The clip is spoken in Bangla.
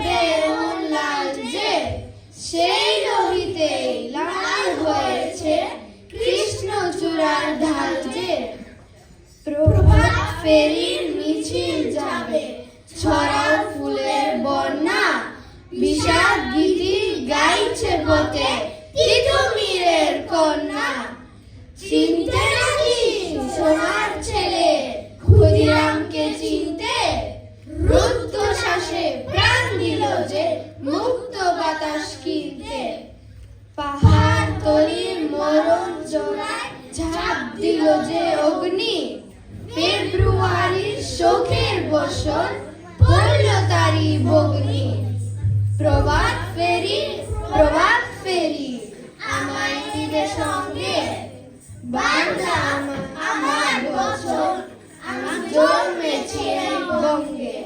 বেগুন লাল যে, সেই লোহিতে লাল হয়েছে কৃষ্ণচূড়ার ঢাল যে। প্রভাত ফেরির মিছিল যাবে, ছড়াও ফুলের বন্যা, বিষাদ গীতি গাইছে পথে তিতুমিরের কন্যা। চিনতে নাকি সোনার ছেলে ক্ষুদিরামকে চিনতে, রুদ্ধশ্বাসে প্রাণ দিল যে মুক্ত বাতাস কিনতে। পাহাড় তলির মরণ জোড়ায় ঝাঁপ দিল যে অগ্নি, ফেব্রুয়ারির শোকের বর্ষণ পড়ল তারি ভগ্নি। প্রভাত ফেরি, প্রভাত ফেরি, আমায় নিবে সঙ্গে, বাংলা আমার বছর, আমি জন্মেছি এই বঙ্গে।